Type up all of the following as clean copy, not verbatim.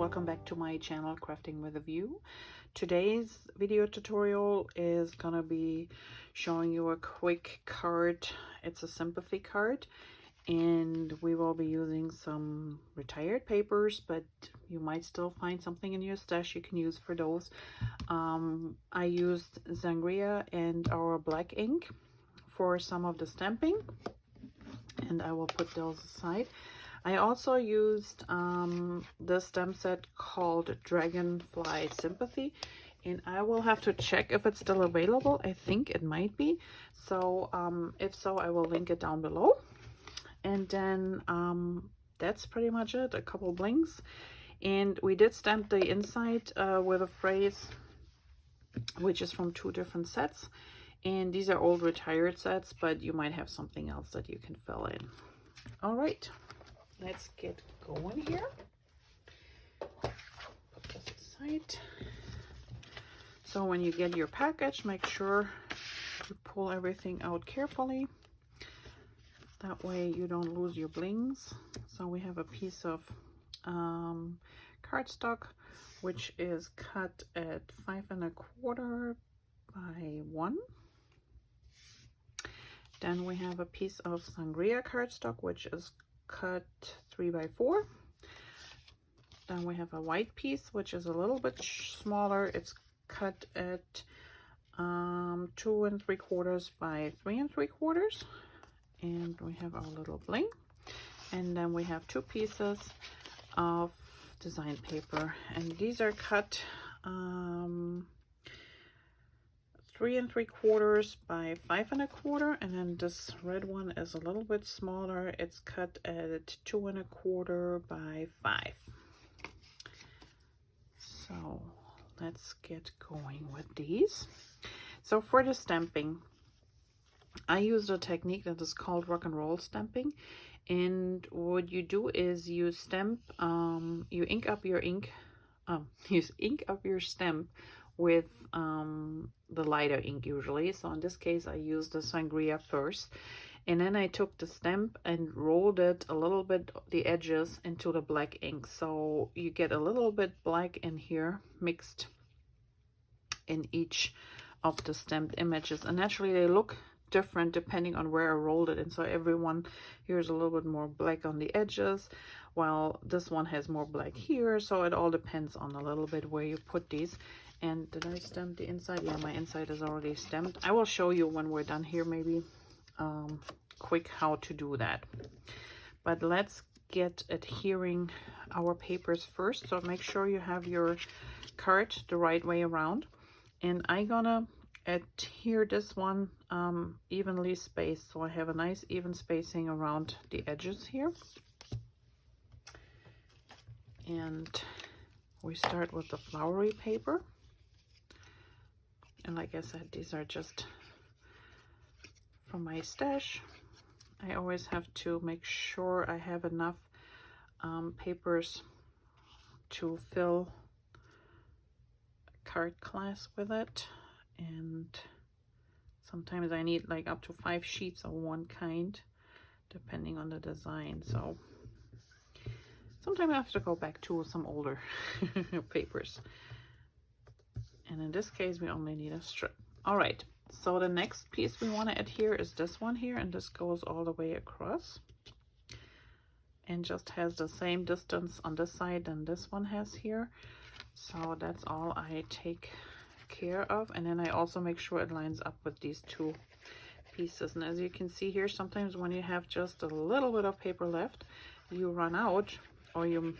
welcome back to my channel Crafting with a View. Today's video tutorial is gonna be showing you a quick card. It's a sympathy card, and we will be using some retired papers, but you might still find something in your stash you can use for those. I used Sangria and our black ink for some of the stamping, and I will put those aside. I also used this stamp set called Dragonfly Sympathy, and I will have to check if it's still available. I think it might be. So if so, I will link it down below. And then that's pretty much it. A couple blinks. And we did stamp the inside with a phrase, which is from 2 different sets. And these are old retired sets, but you might have something else that you can fill in. All right. Let's get going here. Put this aside. So when you get your package, make sure you pull everything out carefully. That way you don't lose your blings. So we have a piece of cardstock, which is cut at 5 1/4 by 1. Then we have a piece of Sangria cardstock, which is cut 3 by 4. Then we have a white piece, which is a little bit smaller. It's cut at 2 3/4 by 3 3/4. And we have our little bling. And then we have 2 pieces of design paper, and these are cut 3 3/4 by 5 1/4, and then this red one is a little bit smaller. It's cut at 2 1/4 by 5. So let's get going with these. So for the stamping, I used a technique that is called rock and roll stamping, and what you do is you stamp, you ink up your stamp with the lighter ink usually. So in this case I used the Sangria first, and then I took the stamp and rolled it a little bit, the edges, into the black ink, so you get a little bit black in here mixed in each of the stamped images, and naturally they look different depending on where I rolled it. And so everyone here's a little bit more black on the edges, while this one has more black here. So it all depends on a little bit where you put these. And did I stamp the inside? Yeah, my inside is already stamped. I will show you when we're done here, maybe quick how to do that. But let's get adhering our papers first. So make sure you have your card the right way around. And I'm gonna adhere this one evenly spaced, so I have a nice even spacing around the edges here. And we start with the flowery paper, and like I said, these are just from my stash. I always have to make sure I have enough papers to fill a card class with it, and sometimes I need like up to 5 sheets of one kind depending on the design. So sometimes I have to go back to some older papers, and in this case we only need a strip. All right, so the next piece we want to adhere is this one here, and this goes all the way across and just has the same distance on this side than this one has here. So that's all I take care of, and then I also make sure it lines up with these 2 pieces. And as you can see here, sometimes when you have just a little bit of paper left, you run out, or you,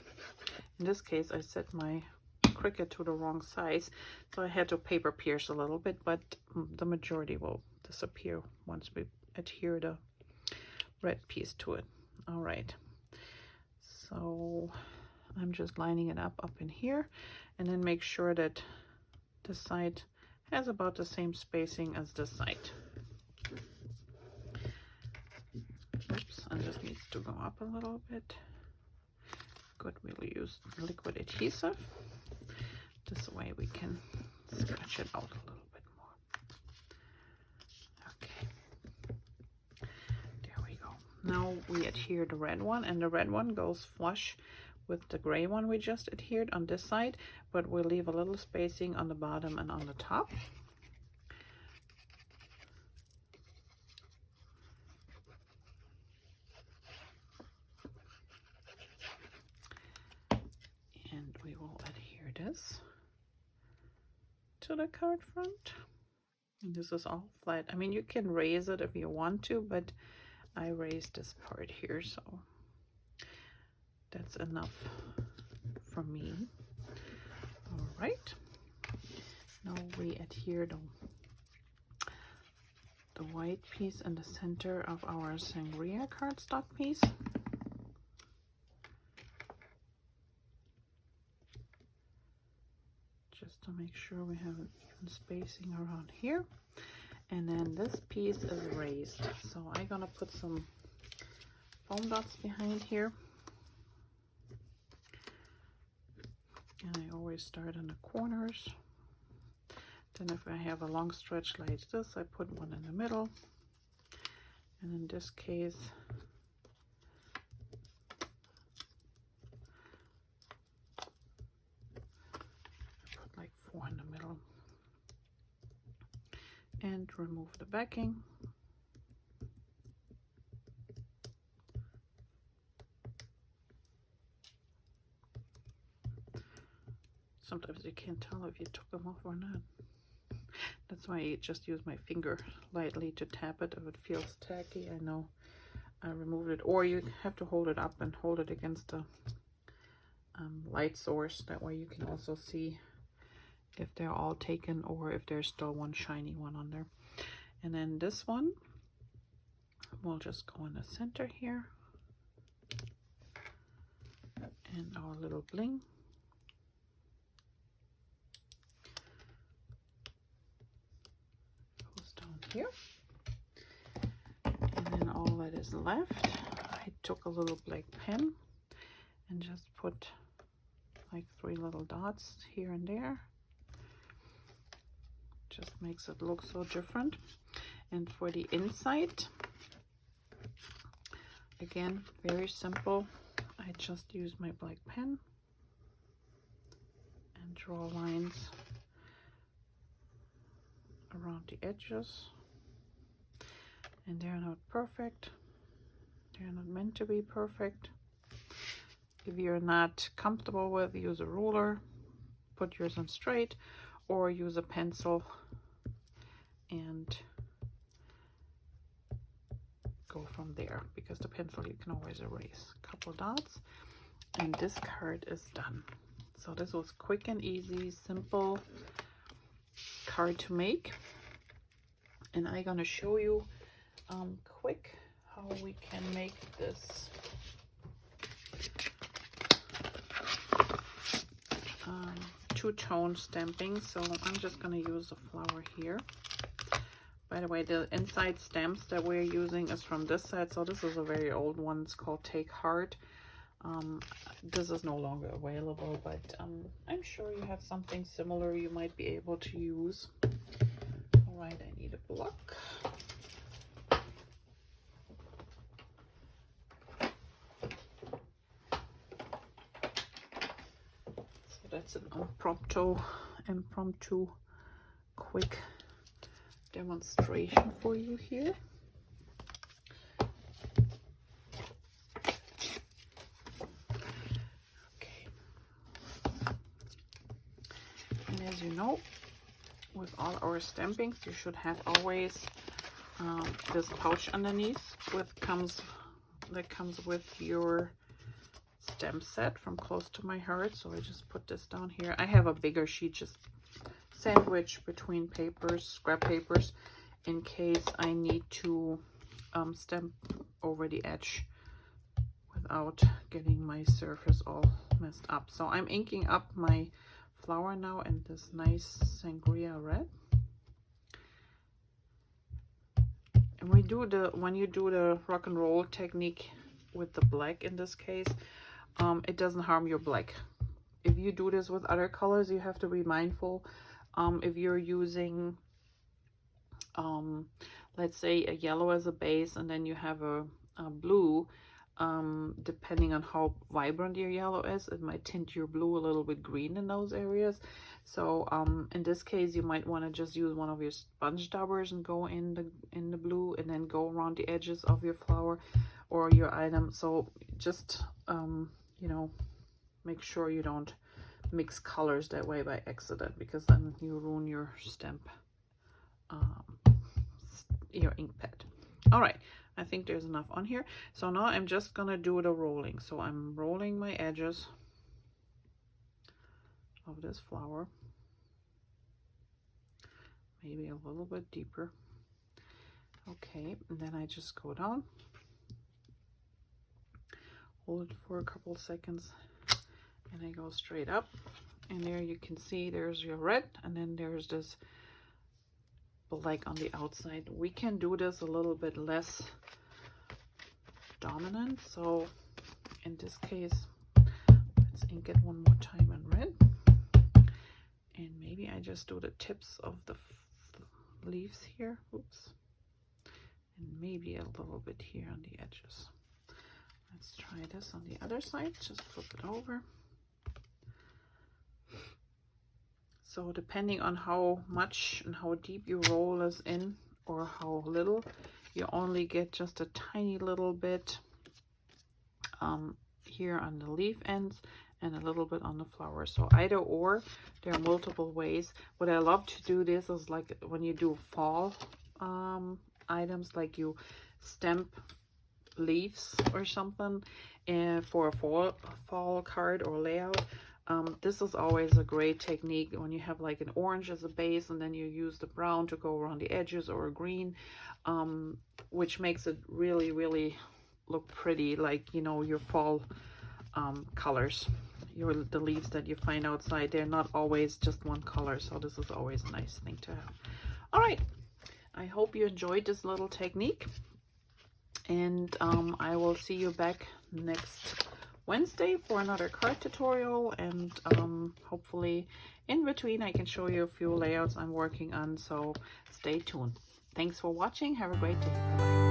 in this case I set my Cricut to the wrong size, so I had to paper pierce a little bit, but the majority will disappear once we adhere the red piece to it. All right, so I'm just lining it up in here, and then make sure that this side has about the same spacing as this side. Oops, and this needs to go up a little bit. Good, we'll use liquid adhesive. This way we can stretch it out a little bit more. Okay, there we go. Now we adhere the red one, and the red one goes flush with the gray one we just adhered on this side, but we'll leave a little spacing on the bottom and on the top. And we will adhere this to the card front. And this is all flat. I mean, you can raise it if you want to, but I raised this part here, so that's enough for me. All right, now we adhere the white piece in the center of our Sangria cardstock piece. Just to make sure we have an even spacing around here. And then this piece is raised. So I'm gonna put some foam dots behind here. And I always start in the corners. Then if I have a long stretch like this, I put one in the middle. And in this case, I put like 4 in the middle. And remove the backing. Sometimes you can't tell if you took them off or not. That's why I just use my finger lightly to tap it if it feels tacky. I know I removed it. Or you have to hold it up and hold it against the light source. That way you can also see if they're all taken or if there's still one shiny one on there. And then this one will just go in the center here. And our little bling. Goes down here. And then all that is left, I took a little black pen and just put like 3 little dots here and there. Just makes it look so different. And for the inside, again, very simple. I just use my black pen and draw lines around the edges. And they're not perfect. They're not meant to be perfect. If you're not comfortable with, use a ruler, put yours on straight, or use a pencil and go from there, because the pencil you can always erase. A couple dots and this card is done. So this was quick and easy, simple card to make, and I'm gonna show you quick how we can make this two-tone stamping. So I'm just gonna use a flower here. By the way, the inside stamps that we're using is from this set. So this is a very old one. It's called Take Heart. This is no longer available, but I'm sure you have something similar you might be able to use. All right, I need a block. So that's an impromptu quick demonstration for you here. Okay. And as you know, with all our stampings, you should have always this pouch underneath that comes with your stamp set from Close to My Heart. So I just put this down here. I have a bigger sheet just sandwich between papers, scrap papers, in case I need to stamp over the edge without getting my surface all messed up. So I'm inking up my flower now in this nice Sangria red. And when you do the rock and roll technique with the black in this case, it doesn't harm your black. If you do this with other colors, you have to be mindful. If you're using, let's say, a yellow as a base and then you have a blue, depending on how vibrant your yellow is, it might tint your blue a little bit green in those areas. So in this case, you might want to just use one of your sponge daubers and go in the blue, and then go around the edges of your flower or your item. So just you know, make sure you don't mix colors that way by accident, because then you ruin your stamp, your ink pad. All right, I think there's enough on here. So now I'm just gonna do the rolling. So I'm rolling my edges of this flower, maybe a little bit deeper. Okay, and then I just go down, hold it for a couple seconds, and I go straight up. And there you can see there's your red, and then there's this black on the outside. We can do this a little bit less dominant. So in this case, let's ink it one more time in red. And maybe I just do the tips of the leaves here. Oops. And maybe a little bit here on the edges. Let's try this on the other side. Just flip it over. So depending on how much and how deep you roll this in, or how little, you only get just a tiny little bit here on the leaf ends and a little bit on the flower. So either or, there are multiple ways. What I love to do this is like when you do fall items, like you stamp leaves or something for a fall card or layout. This is always a great technique when you have like an orange as a base, and then you use the brown to go around the edges, or a green, which makes it really, really look pretty, like, you know, your fall colors. The leaves that you find outside, they're not always just one color, so this is always a nice thing to have. All right, I hope you enjoyed this little technique, and I will see you back next Wednesday for another card tutorial, and hopefully in between I can show you a few layouts I'm working on, so stay tuned. Thanks for watching. Have a great day. Bye.